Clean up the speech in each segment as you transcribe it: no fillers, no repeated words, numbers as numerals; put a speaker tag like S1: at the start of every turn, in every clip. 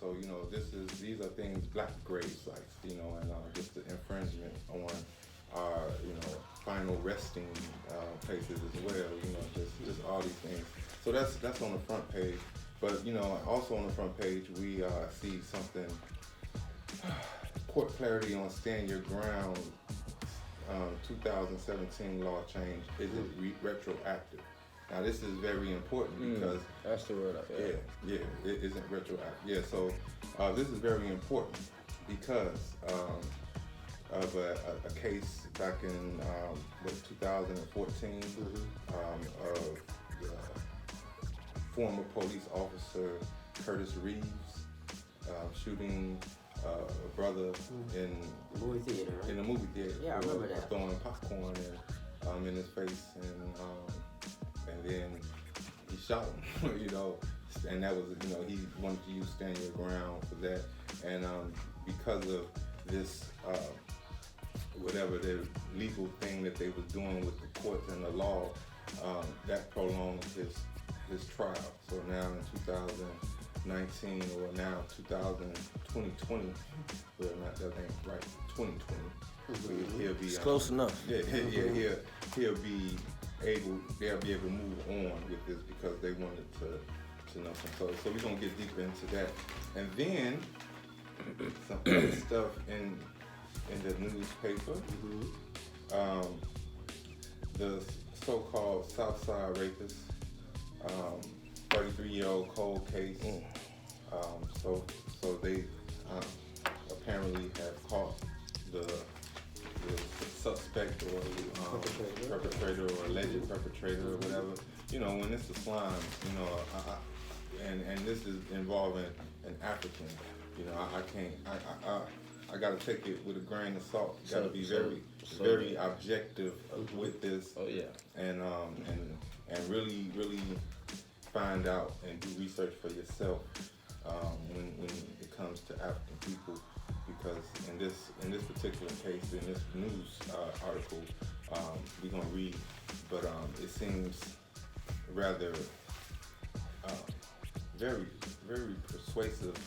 S1: So these are things, black grave sites, and just the infringement on our final resting places as well. Just all these things. So that's on the front page. But also on the front page we see something. Court clarity on stand your ground. 2017 law change. Is it retroactive? Now this is very important because
S2: that's the word.
S1: Yeah, it isn't retroactive. Yeah, so this is very important because of a case back in 2014 of former police officer Curtis Reeves shooting a brother in
S3: the movie theater. Right?
S1: In the movie theater.
S3: Yeah, I remember that.
S1: Throwing popcorn in his face and then he shot him. And that was he wanted to use stand your ground for that, and because of this whatever the legal thing that they was doing with the courts and the law, that prolonged his trial. So now in 2019 or now 2020, well not that ain't right, 2020. He'll be
S2: it's close enough.
S1: Yeah, he'll be able. They'll be able to move on with this because they wanted to know some. So we're gonna get deeper into that, and then some other stuff in the newspaper. The so-called Southside rapist, 33-year-old cold case. So they apparently have caught the suspect or perpetrator or alleged perpetrator or whatever. When it's the slime, and this is involving an African. I gotta take it with a grain of salt. You gotta be very objective with this.
S2: Oh yeah.
S1: And really find out and do research for yourself when it comes to African people, because in this particular case, in this news article, we're gonna read, but it seems rather very persuasive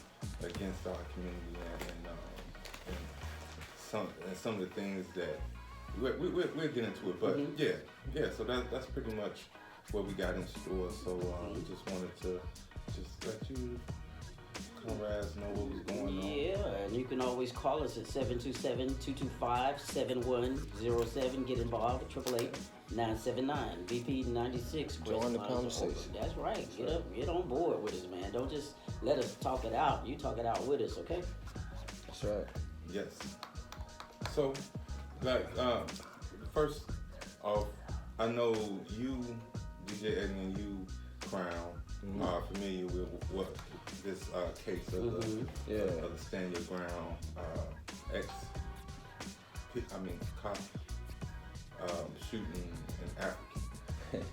S1: against our community and some of the things that we'll get into it, but yeah. So that's pretty much what we got in store. So we just wanted to just let you comrades know what was going on.
S3: Yeah, and you can always call us at 727-225-7107. Get involved at 888-979 VP 96.
S2: Join the conversation.
S3: That's right. Get on board with us, man. Don't just let us talk it out. You talk it out with us, okay?
S2: That's right.
S1: Yes. So, first off, I know you, DJ Eddie, and you, Crown, are familiar with what this case of the Stand Your Ground cop shooting an African.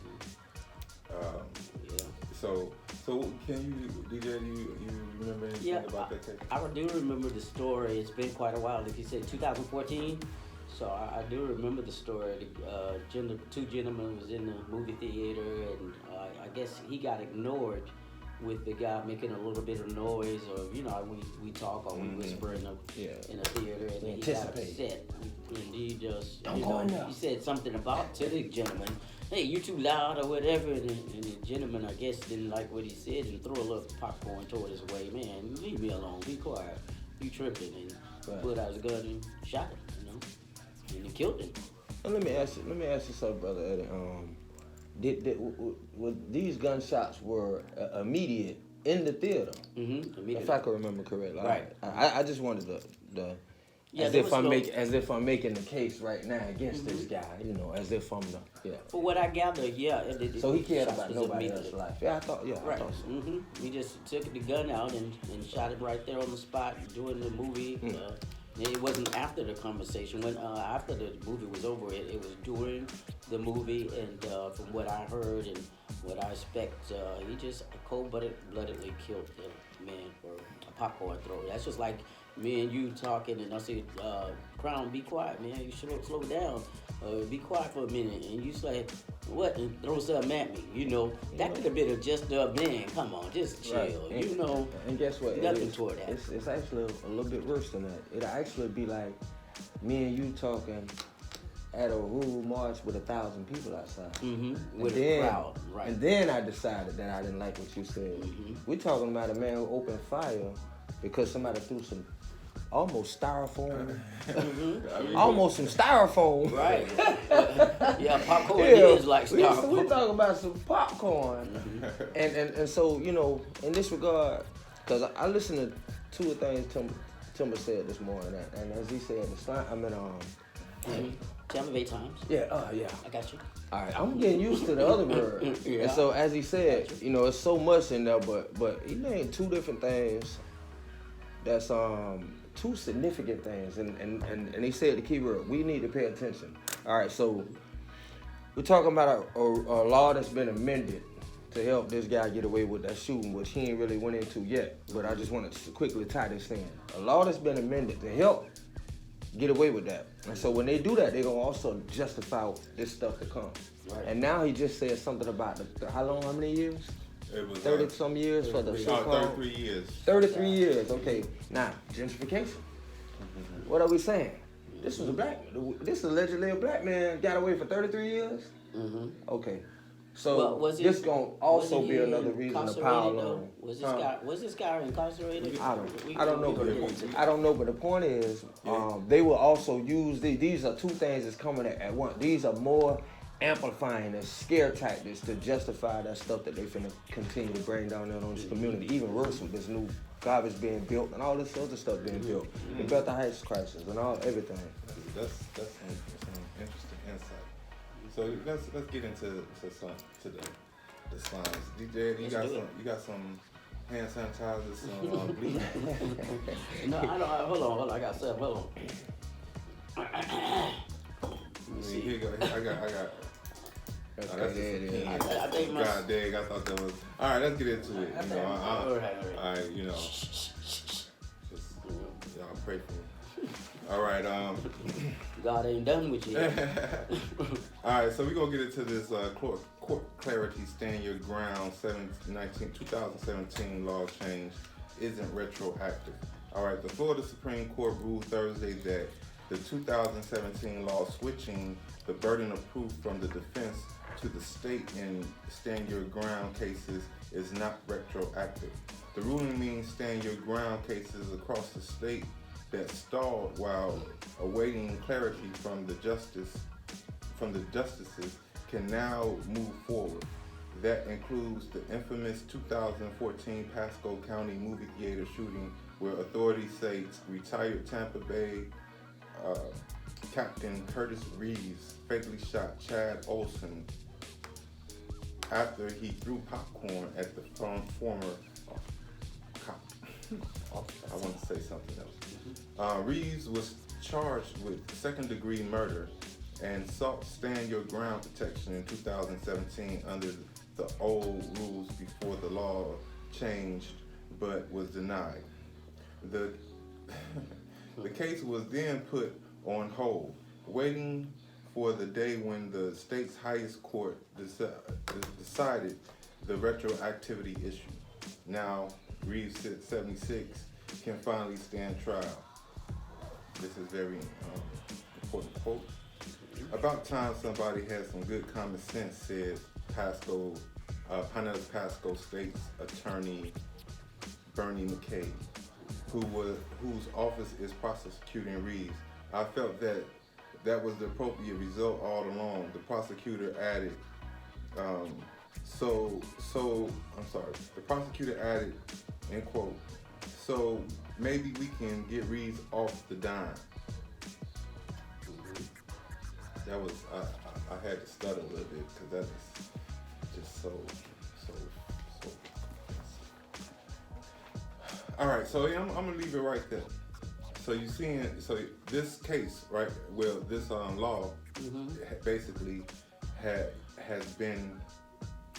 S1: So can you, DJ, you remember anything about that case?
S3: I do remember the story. It's been quite a while. Like you said, 2014. So I do remember the story. Two gentlemen was in the movie theater, and I guess he got ignored with the guy making a little bit of noise, or we talk or we whisper in a theater, and then he got upset, and he just he said something to the gentleman, hey, you too loud or whatever, and the gentleman, I guess, didn't like what he said and threw a little popcorn toward his way. Man, leave me alone, be quiet, you tripping, and pulled out his gun and shot him, and he killed him.
S2: And let me ask you something, brother Eddie. These gunshots were immediate in the theater? If I can remember correctly.
S3: Right.
S2: I just wanted the as if I'm making the case right now against this guy, as if I'm
S3: For what I gather,
S2: so he cared about nobody else's life. I thought so.
S3: He just took the gun out and shot him right there on the spot during the movie. It wasn't after the conversation. When after the movie was over, it was during the movie, and from what I heard and what I expect. He just cold-bloodedly killed the man for a popcorn throw. That's just like me and you talking, and I said, Crown, be quiet, man. You should slow down. Be quiet for a minute. And you say, what? And throw something at me. You know, that could have been just man, come on, just chill.
S2: Right.
S3: You know.
S2: And guess what?
S3: Nothing toward that.
S2: It's actually a little bit worse than that. It'll actually be like me and you talking at a rural march with 1,000 people outside.
S3: Mm-hmm. With a crowd, right.
S2: And then I decided that I didn't like what you said.
S3: Mm-hmm.
S2: We're talking about a man who opened fire because somebody threw some almost styrofoam.
S3: Mm-hmm.
S2: Almost some styrofoam.
S3: Right. Yeah, popcorn is like styrofoam.
S2: We're talking about some popcorn.
S3: Mm-hmm.
S2: And so, you know, in this regard, because I listened to two of the things Timber said this morning, and as he said,
S3: Tell me 8 times.
S2: Yeah,
S3: I got you.
S2: All right, I'm getting used to the other word.
S3: Yeah.
S2: And so, as he said, you know, it's so much in there, but he named 2 different things that's two significant things, and he said the key word, we need to pay attention. All right, so we're talking about a law that's been amended to help this guy get away with that shooting, which he ain't really went into yet, but I just want to quickly tie this in. A law that's been amended to help get away with that. And so when they do that, they're going to also justify this stuff to come.
S3: Right.
S2: And now he just said something about how many years?
S1: It was
S2: 30 some years for the so-called...
S1: 33 years.
S2: 33 years, okay. Now, gentrification. What are we saying? This was this allegedly a black man got away for 33 years?
S3: Mm-hmm.
S2: Okay. So
S3: Well,
S2: this gonna also be another reason to pile on.
S3: Was this guy incarcerated?
S2: I don't know, but the point is, they will also use these are 2 things that's coming at once. These are more amplifying and scare tactics to justify that stuff that they finna continue to bring down there on this community. Even worse with this new garbage being built and all this other stuff being built. The Bethel Heights crisis and everything.
S1: That's some interesting insight. So let's get into the slimes. DJ, you got some hand sanitizer, some bleach.
S3: No, I don't. Hold on. I got some. Hold on.
S1: Here you go. I got.
S2: That's
S1: Oh, that's
S2: it is.
S3: I think
S1: God dang, I thought that was. All right, let's get into it. You know,
S3: all right.
S1: you know, just y'all pray for me. All right,
S3: God ain't done with you.
S1: All right, so we're gonna get into this court clarity, stand your ground, 2017 law change isn't retroactive. All right, the Florida Supreme Court ruled Thursday that the 2017 law switching the burden of proof from the defense to the state in stand your ground cases is not retroactive. The ruling means stand your ground cases across the state that stalled while awaiting clarity from the justices can now move forward. That includes the infamous 2014 Pasco County movie theater shooting, where authorities say retired Tampa Bay Captain Curtis Reeves fatally shot Chad Olson after he threw popcorn at the former cop. I want to say something else. Reeves was charged with second-degree murder and sought stand your ground protection in 2017 under the old rules before the law changed, but was denied. The case was then put on hold, waiting for the day when the state's highest court decided the retroactivity issue. Now, Reeves, 76, can finally stand trial. This is very important quote. About time somebody had some good common sense, said Pinellas Pasco State's attorney Bernie McCabe, whose office is prosecuting Reeves. I felt that was the appropriate result all along. The prosecutor added, the prosecutor added, end quote, so maybe we can get Reeves off the dime. That was, I had to stutter a little bit because that is just so. All right, so yeah, I'm gonna leave it right there. So you seeing, so this case, right? Well, this law basically has been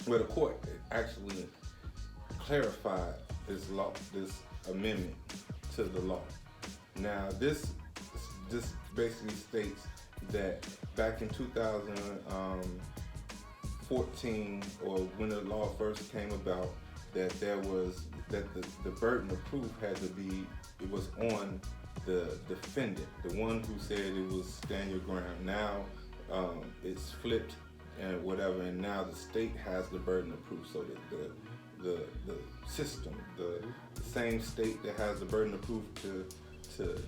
S1: where the court actually clarified this law, this amendment to the law. Now, this basically states that back in 2014, or when the law first came about, that the burden of proof had to be, it was on the defendant, the one who said it was stand your ground. Now it's flipped and whatever, and now the state has the burden of proof. So that the system, the same state that has the burden of proof to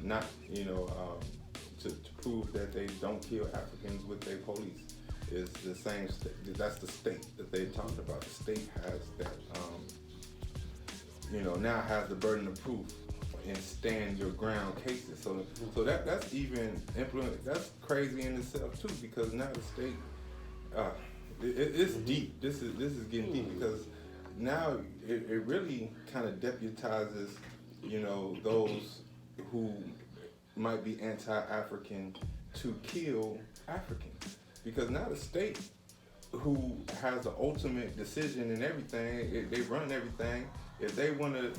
S1: not, to prove that they don't kill Africans with their police, is the same state. That's the state that they talked about. The state has that, now has the burden of proof in stand your ground cases. So that's even that's crazy in itself too, because now the state, it's deep. This is getting deep, because now it really kind of deputizes, those who might be anti-African to kill Africans, because now the state, who has the ultimate decision in everything, they run everything. If they want to,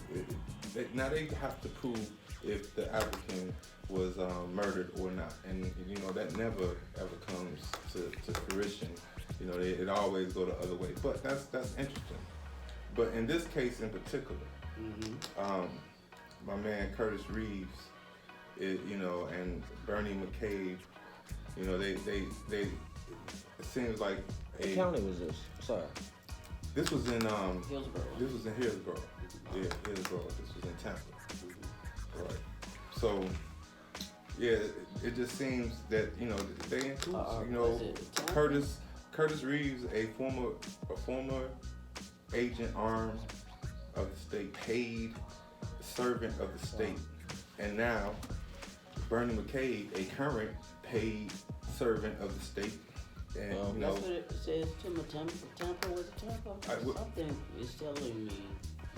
S1: now they have to prove if the African was murdered or not, and that never ever comes to fruition. It always go the other way. But that's interesting. But in this case in particular, my man Curtis Reeves, and Bernie McCabe, they it seems like
S2: What county was this? Sorry.
S1: This was in
S3: Hillsborough.
S1: This was in Hillsborough. Yeah, Hillsborough. This was in Tampa. Right. So, yeah, it just seems that they include Curtis Reeves, a former agent arm of the state, paid servant of the state, and now Bernie McCabe, a current paid servant of the state. And
S3: that's what it says. Tampa, was it Tampa? Something is telling me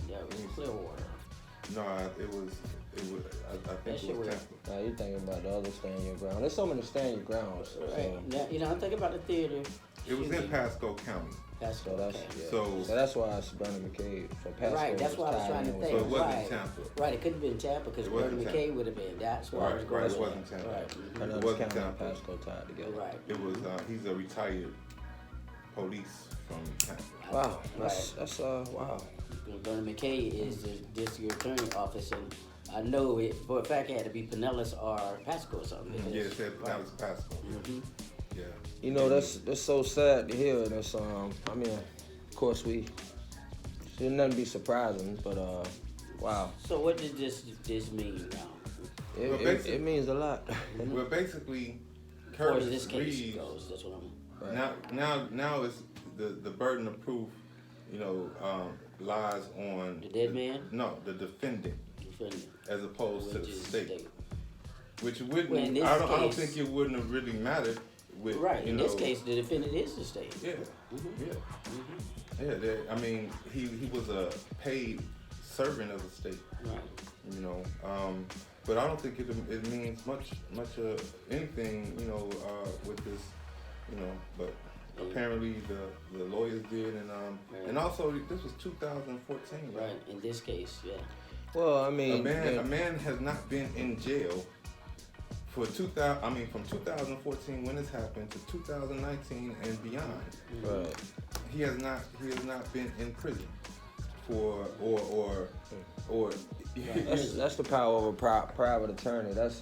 S3: that was Clearwater.
S1: No, it was. I think it was Tampa.
S2: Now you thinking about the other stand your ground. There's so many stand your grounds.
S3: Right. Now, I'm thinking about the theater.
S1: It was in Pasco County.
S3: Pasco.
S1: So
S2: that's why it's Bernie McCabe. So Pasco.
S3: Right. That's what I was trying to think.
S1: So it wasn't
S3: right.
S1: Tampa.
S3: Right. It couldn't have been Tampa, because Bernie McCabe would have been. That's why I was going.
S1: Right. It wasn't Tampa.
S3: Right.
S1: It wasn't Tampa.
S2: Pasco tied together.
S3: Right.
S1: It was. He's a retired police from Tampa.
S2: Wow. That's wow.
S3: Bernie McCabe is the district attorney office, and I know it for a fact it had to be Pinellas or Pasco or something.
S1: Yeah, it said that was Pasco. Yeah.
S2: That's so sad to hear. That's of course we shouldn't nothing be surprising, but wow.
S3: So what did this mean now?
S2: It means a lot.
S1: Well, basically,
S3: Curtis this case
S1: Reeves
S3: goes. That's what I'm.
S2: Right.
S1: Now it's the burden of proof, lies on
S3: The dead man?
S1: No, the defendant, as opposed to the state. Which
S3: Well, in
S1: wouldn't.
S3: this
S1: I don't
S3: case-
S1: think it wouldn't have really mattered. With,
S3: Right. In this case, the defendant is the state.
S1: Yeah. Yeah. He was a paid servant of the state.
S3: Right.
S1: But I don't think it means much anything, with this, but apparently the lawyers did, and also this was 2014.
S3: Right. In this case, yeah.
S2: Well,
S1: a man has not been in jail for from 2014 when this happened to 2019 and beyond.
S2: Right.
S1: He has not been in prison for or
S2: That's the power of a private attorney. That's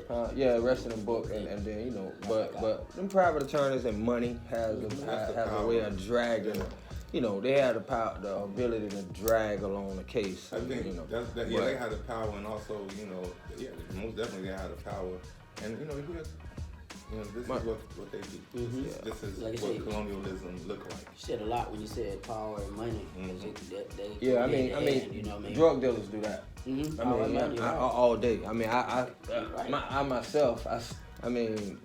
S2: But arresting them book and then but them private attorneys and money has a way of dragging. They have the power, the ability to drag along the case.
S1: I think they had the power, and also most definitely they had the power, and this is what they do.
S3: Mm-hmm.
S1: This is
S3: Like I
S1: what
S3: said,
S1: colonialism look like.
S3: You said a lot when you said power and money.
S2: Drug dealers do that.
S3: Mm-hmm.
S2: All day. I myself,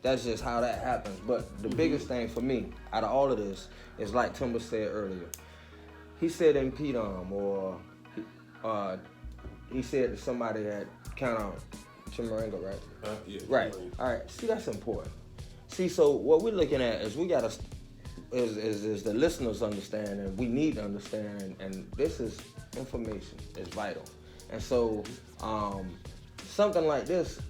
S2: that's just how that happens. But the biggest thing for me out of all of this is like Timber said earlier. He said in P-Dom, or he said that somebody had kind of Chimarenga, right?
S1: Yeah.
S2: Right. All right. See, that's important. See, so what we're looking at is we gotta is the listeners understand, and we need to understand, and this is information is vital, and so something like this,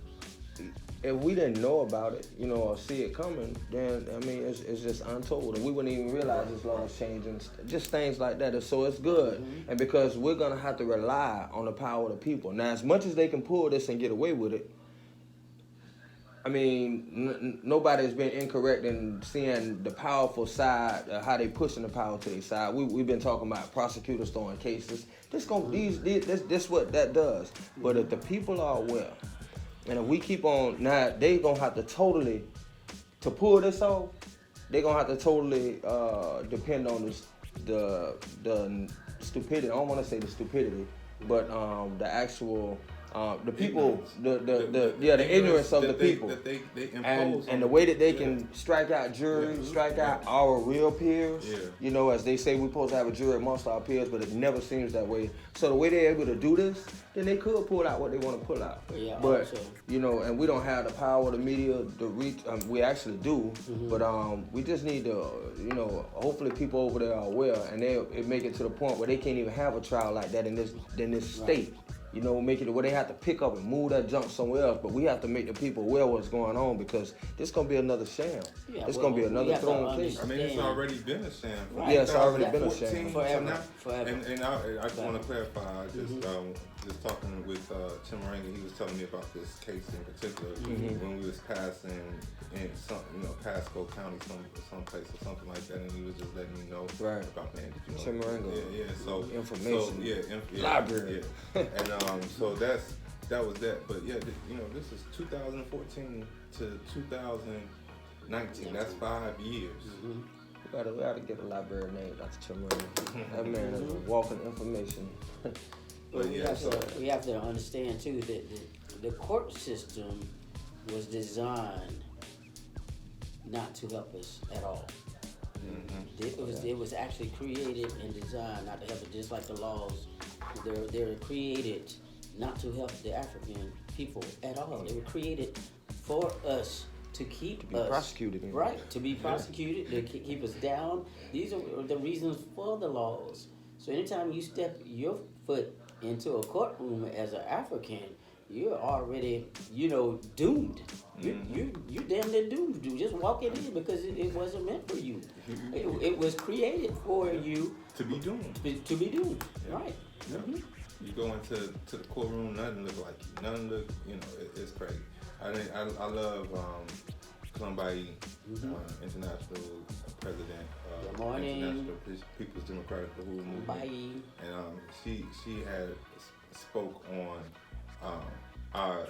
S2: if we didn't know about it, you know, or see it coming, then I mean it's just untold, and we wouldn't even realize this law is changing, just things like that. So it's good, and because we're gonna have to rely on the power of the people. Now, as much as they can pull this and get away with it, I mean, nobody's been incorrect in seeing the powerful side, how they pushing the power to their side. We've been talking about prosecutors throwing cases. This what that does. But if the people are aware, and if we keep on, now they gonna have to to pull this off, they gonna have to totally depend on the stupidity. I don't want to say the stupidity, but the actual. The people, the ignorance of the people,
S1: that they impose
S2: and the way that they can strike out juries, strike out our real peers.
S1: Yeah.
S2: You know, as they say, we're supposed to have a jury amongst our peers, but it never seems that way. So the way they're able to do this, then they could pull out what they want to pull out.
S3: Yeah,
S2: but
S3: also.
S2: you know, and we don't have the power of the media, the reach. We actually do, but we just need to, you know, hopefully people over there are aware, and it make it to the point where they can't even have a trial like that in this state. You know, make it where they have to pick up and move that junk somewhere else. But we have to make the people aware what's going on, because this gonna be another sham.
S3: Yeah,
S2: It's gonna be another thrown case.
S1: I mean, it's already been a sham.
S3: Right.
S2: Yeah, it's already been a sham.
S3: Forever.
S1: And I just want to clarify, just talking with Tim Moringa, he was telling me about this case in particular when we was passing in some, Pasco County, someplace or something like that, and he was just letting me know about, man, did you know?
S2: Tim Moringa.
S1: Yeah, so
S2: information.
S1: So,
S2: library.
S1: Yeah. And so that was that. But yeah, this is 2014 to 2019. That's 5 years.
S2: We gotta get a library named after Tim Moringa. That man is a walking information.
S3: But we have to understand too that the court system was designed not to help us at all. It was actually created and designed not to help us, just like the laws. They're created not to help the African people at all. They were created for us to keep us
S2: prosecuted.
S3: Right, to be prosecuted, to keep us down. These are the reasons for the laws. So anytime you step your foot into a courtroom as an African, you're already, doomed. You're damn near doomed. Just walking in, because it wasn't meant for you. It was created for you
S1: to be doomed.
S3: To be doomed.
S1: Yeah.
S3: Right.
S1: Yeah. You go into the courtroom, nothing look like you. Nothing look, it's crazy. I love Columbi, international president of International People's Democratic Movement, and she had spoke on our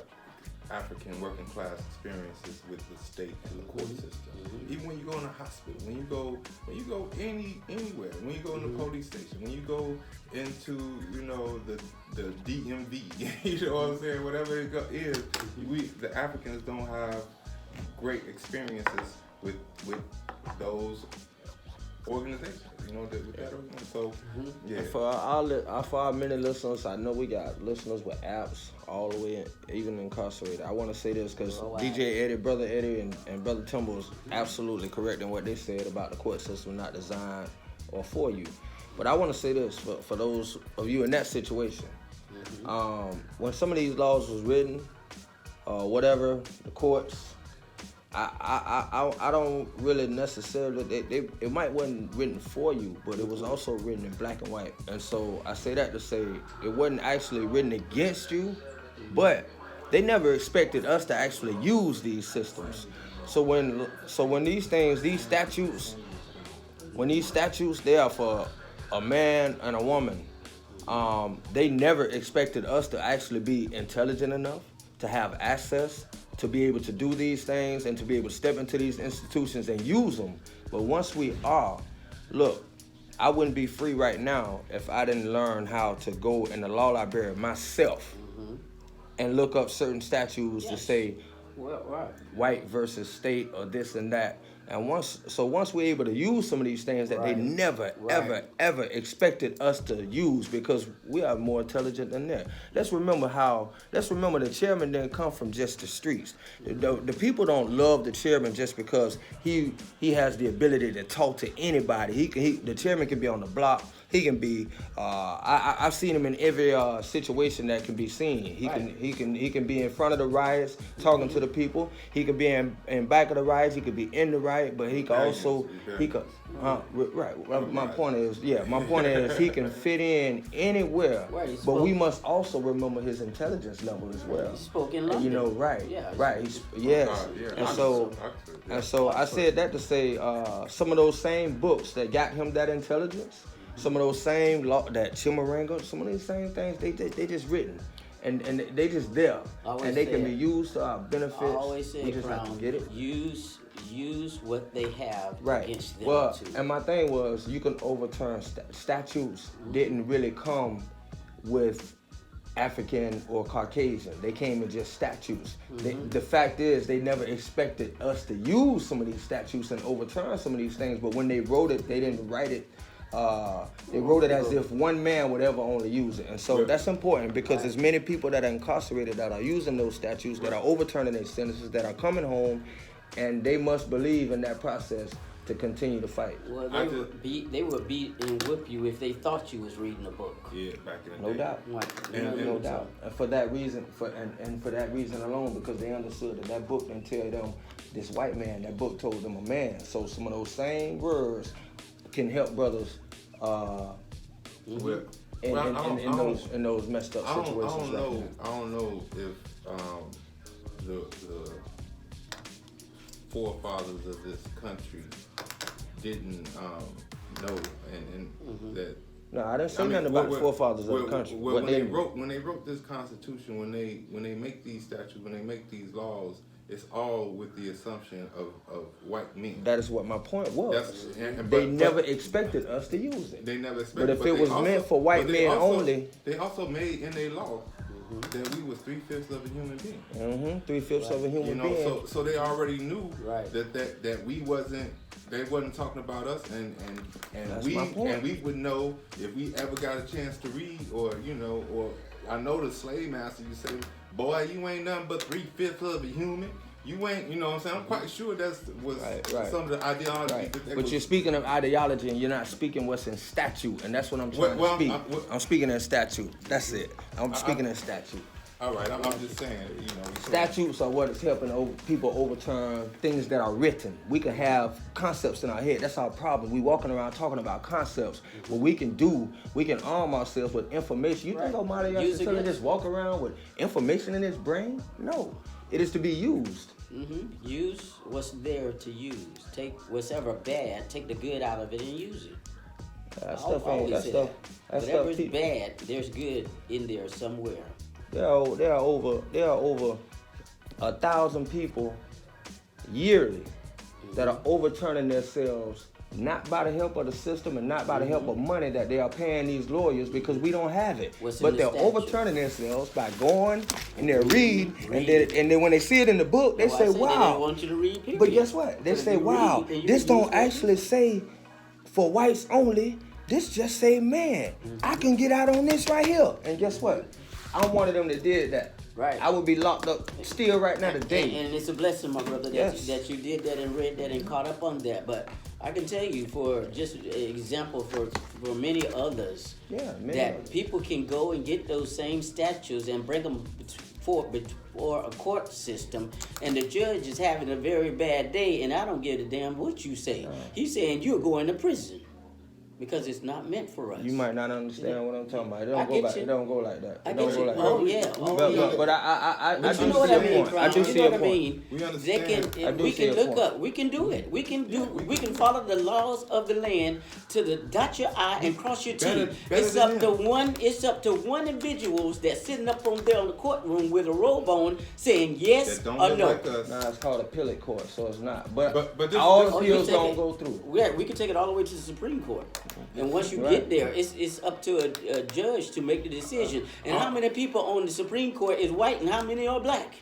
S1: African working class experiences with the state and the court system. Even when you go in a hospital, when you go anywhere, when you go in the police station, when you go into the DMV, you know what I'm saying? Whatever it is, the Africans don't have great experiences with those organizations. With that organization. So yeah.
S2: And for our many listeners, I know we got listeners with apps all the way, even incarcerated. I want to say this because DJ Eddie, Brother Eddie, and Brother Timber was absolutely correct in what they said about the court system not designed or for you. But I want to say this for those of you in that situation. When some of these laws was written, whatever, the courts, I don't really necessarily, it might wasn't written for you, but it was also written in black and white. And so I say that to say it wasn't actually written against you, but they never expected us to actually use these systems. So when these statutes, they are for a man and a woman, they never expected us to actually be intelligent enough to have access to be able to do these things and to be able to step into these institutions and use them. But once we are, look, I wouldn't be free right now if I didn't learn how to go in the law library myself and look up certain statutes to say white versus state or this and that. And once we're able to use some of these things that they
S3: Right.
S2: never,
S3: Right.
S2: ever expected us to use because we are more intelligent than them. Let's remember the chairman didn't come from just the streets. The people don't love the chairman just because he has the ability to talk to anybody. The chairman can be on the block. He can be. I've seen him in every situation that can be seen. He can be in front of the riots talking to the people. He could be in back of the riots. He could be in the riot, but he could also right. My point is he can fit in anywhere.
S3: Right,
S2: But we must also remember his intelligence level as well.
S3: He spoke in London.
S2: Right. Yes. And so I said that to say some of those same books that got him that intelligence. Some of those same that Chimaranga, some of these same things, they just written, and they just there, and they can be used to our benefits.
S3: I always say,
S2: we just have to get it.
S3: Use what they have
S2: Right.
S3: against them
S2: Well,
S3: too.
S2: and my thing was, you can overturn statutes. Didn't really come with African or Caucasian. They came in just statutes. The fact is, they never expected us to use some of these statutes and overturn some of these things. But when they wrote it, they didn't write it. They wrote it as if one man would ever only use it. And so that's important because there's many people that are incarcerated that are using those statutes, that are overturning their sentences, that are coming home, and they must believe in that process to continue to fight.
S3: Well, they would beat and whip you if they thought you was reading a book.
S1: Yeah, back in the
S2: No
S1: day.
S2: doubt.
S3: Right.
S2: No doubt. And for that reason, for that reason alone, because they understood that book didn't tell them this white man, that book told them a man. So some of those same words can help brothers in those messed up situations.
S1: I don't know if the forefathers of this country didn't know and that.
S2: No, I didn't say nothing about the forefathers of the country.
S1: When they wrote this Constitution, when they make these statutes, when they make these laws, it's all with the assumption of white men.
S2: That is what my point was. They never expected us to use it.
S1: They never expected.
S2: But if it was meant for white men only,
S1: they also made in their law that we was 3/5 of a human being.
S2: 3/5 of a human being.
S1: So they already knew
S3: Right.
S1: that we wasn't. They wasn't talking about us, and
S2: That's
S1: we
S2: my point.
S1: and we would know if we ever got a chance to read, or I know the slave master. You say, boy, you ain't nothing but 3/5 of a human. You ain't, you know what I'm saying? I'm quite sure that was some of the ideology.
S2: Right.
S1: That
S2: But you're speaking of ideology, and you're not speaking what's in statute, and that's what I'm trying to speak. I'm speaking in statute. That's it. I'm speaking in statute.
S1: All right, I'm just saying,
S2: Statutes are what is helping people overturn things that are written. We can have concepts in our head. That's our problem. We walking around talking about concepts. What we can do, we can arm ourselves with information. You think Omari Yasser just walk around with information in his brain? No. It is to be used.
S3: Use what's there to use. Take whatever bad, take the good out of it and use it. Whatever is bad, there's good in there somewhere.
S2: There are over 1,000 people yearly that are overturning themselves, not by the help of the system and not by the help of money that they are paying these lawyers because we don't have it. But they're overturning themselves by going and they read. And then when they see it in the book, they say, "Wow."
S3: They didn't want you to read, period.
S2: But guess what? They say, "Wow, this don't actually say for whites only. This just say man. I can get out on this right here." And guess what? I'm one of them that did that.
S3: Right.
S2: I would be locked up still right now today.
S3: And it's a blessing, my brother, that you did that and read that and caught up on that. But I can tell you, for just an example, for many others, that people can go and get those same statutes and bring them before a court system, and the judge is having a very bad day, and I don't give a damn what you say. He's saying you're going to prison. Because it's not meant for us.
S2: You might not understand what I'm talking about. It don't go like that.
S3: I get you.
S2: But I
S3: you know what I mean, Crown.
S2: I do see
S3: you know
S2: a
S3: what I
S2: point.
S3: mean.
S1: We understand.
S3: We can look up. We can do it. We can follow the laws of the land to the dot your I and cross your T. It's up to one individuals that's sitting up on there in the courtroom with a robe on saying yes or no.
S1: Like us.
S2: Nah, it's called a appellate court, so it's not. But
S1: this,
S2: all appeals don't go through.
S3: We can take it all the way to the Supreme Court. And once you get there, it's up to a judge to make the decision. And how many people on the Supreme Court is white and how many are black?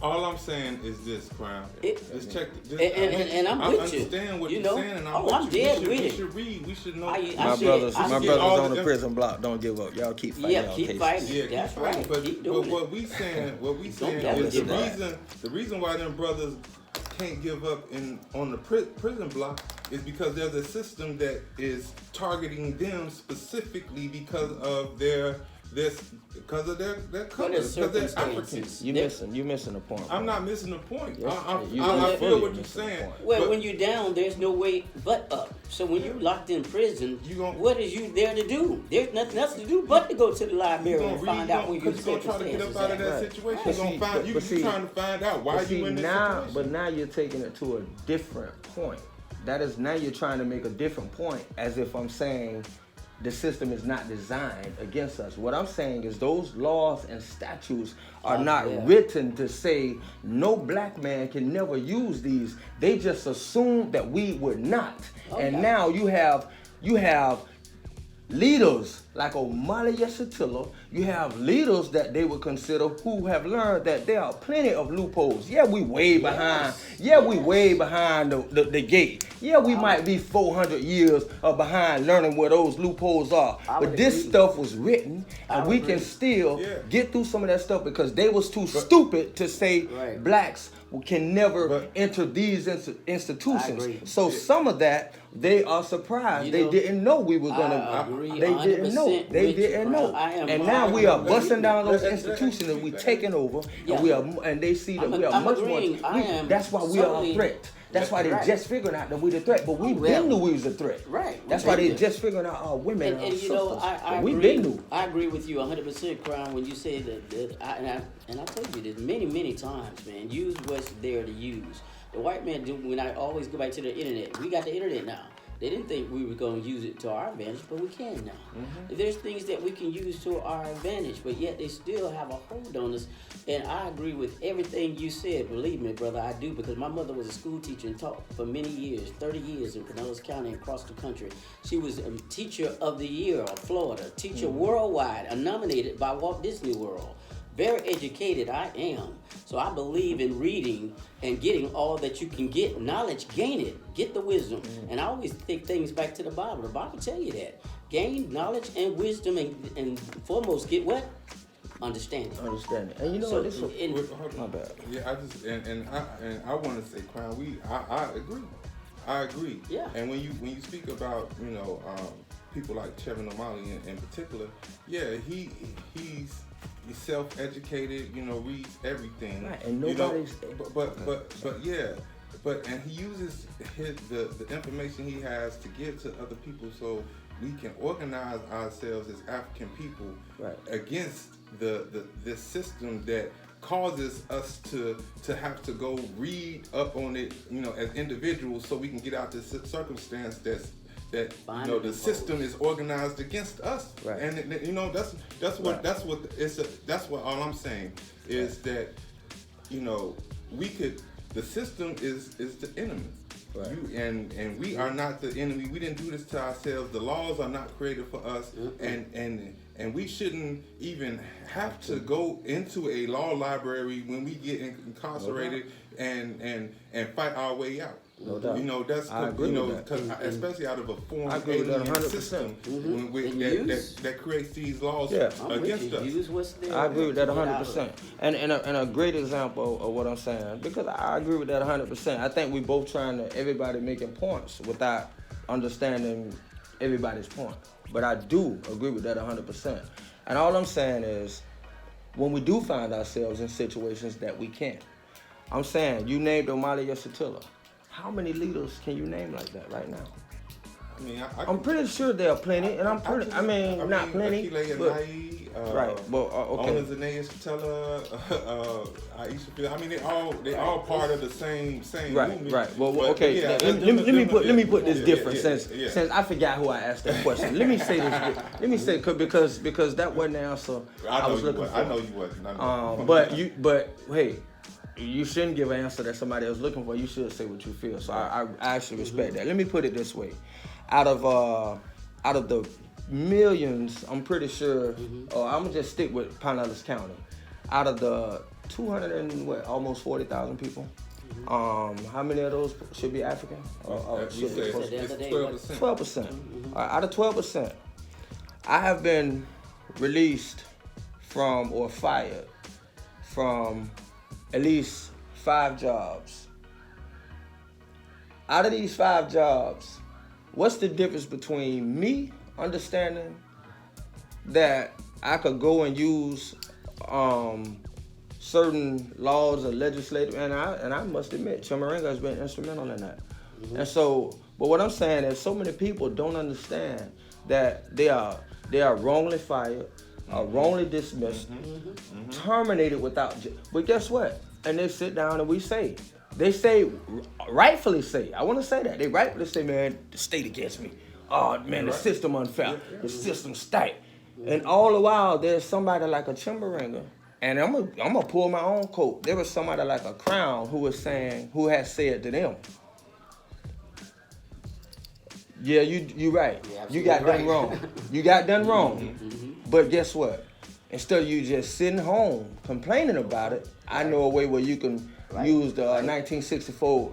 S1: All I'm saying is this, Crown. Just check.
S3: And I'm with you.
S1: I understand what
S3: you
S1: you're
S3: know?
S1: saying, and
S3: I'm dead with
S1: We
S3: it.
S1: should read. We should know.
S2: My brothers on the prison block. Don't give up. Y'all keep fighting.
S3: Yeah, keep fighting.
S1: Yeah,
S3: That's
S1: keep
S3: right.
S1: fighting. But,
S3: Keep doing
S1: what we saying
S3: doubt
S1: is
S3: it.
S1: the reason why them brothers can't give up on the prison block is because there's a system that is targeting them specifically because of their color, because they're Africans.
S2: You missing the point.
S1: I'm not missing the point.
S2: Yes,
S1: I feel what you're saying.
S3: Well, when you're down, there's no way but up. So when you're locked in prison, what is you there to do? There's nothing else to do but to go to the library and find out when you're
S1: going to try to get up out of that situation. You're trying to find out why you in this situation.
S2: But now you're taking it to a different point. That is, now you're trying to make a different point, as if I'm saying the system is not designed against us. What I'm saying is those laws and statutes are not written to say no black man can never use these. They just assume that we would not. Okay. And now you have leaders like Omali Yeshitilla. You have leaders that they would consider who have learned that there are plenty of loopholes. Yeah, we way behind. Yeah, we way behind the gate. Yeah, we might be 400 years behind learning where those loopholes are. But this stuff was written, and we can still get through some of that stuff because they was too stupid to say blacks can never enter these institutions. So some of that, they are surprised. They didn't know we were gonna. They didn't know. They didn't know. And now we are busting down those institutions and we taking over. And they see that we are much more. That's why we are a threat. That's why they just figuring out that we're the threat. But we been knew we was a threat.
S3: Right.
S2: That's why they just figuring out our women and our
S3: you know,
S2: sisters.
S3: we
S2: been knew.
S3: I agree with you 100%, Crown, when you say that and I told you this many times, man. Use what's there to use. The white man do. When I always go back to the internet, we got the internet now. They didn't think we were going to use it to our advantage, but we can now. Mm-hmm. There's things that we can use to our advantage, but yet they still have a hold on us. And I agree with everything you said. Believe me, brother, I do, because my mother was a school teacher and taught for many years, 30 years in Pinellas County and across the country. She was a Teacher of the Year of Florida, Teacher Worldwide, nominated by Walt Disney World. Very educated I am. So I believe in reading and getting all that you can get. Knowledge, gain it. Get the wisdom. And I always take things back to the Bible. The Bible tell you that. Gain knowledge and wisdom and foremost get what? Understanding.
S2: And you know what? This my bad.
S1: Yeah, I just and I want to say, Crown. I agree.
S3: Yeah.
S1: And when you speak about people like Chevin O'Malley in particular, he's self-educated, reads everything.
S2: Right, and nobody's.
S1: And he uses the information he has to give to other people so we can organize ourselves as African people against this system that causes us to have to go read up on it, as individuals, so we can get out this circumstance that the system is organized against us, and that's what all I'm saying is that the system is the enemy. And we are not the enemy. We didn't do this to ourselves. The laws are not created for us, and we shouldn't even have to go into a law library when we get incarcerated and fight our way out.
S2: No doubt.
S1: That's because especially out of a foreign alien system that creates these laws against us.
S3: Use what's there.
S2: I agree with that 100%. And a great example of what I'm saying, because I agree with that 100%. I think we both everybody making points without understanding everybody's point. But I do agree with that 100%. And all I'm saying is, when we do find ourselves in situations that we can't, I'm saying, you named Omali Yeshitilla. How many leaders can you name like that right now?
S1: I mean,
S2: I'm pretty sure there are plenty, and not plenty, but right. Well, okay.
S1: Aisha, I mean, they all part of the same movement.
S2: Right. Well, okay. Let me put this different since I forgot who I asked that question. Let me say this. Let me say because that wasn't the answer I was looking for.
S1: I know you wasn't.
S2: But hey. You shouldn't give an answer that somebody else looking for. You should say what you feel. So I actually respect that. Let me put it this way: out of the millions, I'm pretty sure. I'm gonna just stick with Pinellas County. Out of the 200 and what, almost 40,000 people. How many of those should be African?
S1: You said it's 12%.
S2: 12%. Out of 12%, I have been released from or fired from at least 5 jobs. Out of these 5 jobs, what's the difference between me understanding that I could go and use certain laws or legislative, and I must admit, Chimurenga has been instrumental in that. And so, but what I'm saying is, so many people don't understand that they are wrongly fired, wrongly dismissed, terminated without. But guess what? And they sit down and they say, rightfully say, I want to say that they rightfully say, man, the state against me. Oh man, the system unfair, the system stank. And all the while, there's somebody like a Chimurenga. And I'm gonna pull my own coat. There was somebody like a Crown who had said to them, yeah, you right. You got done wrong. You got done wrong. But guess what? Instead of you just sitting home complaining about it, I know a way where you can use the 1964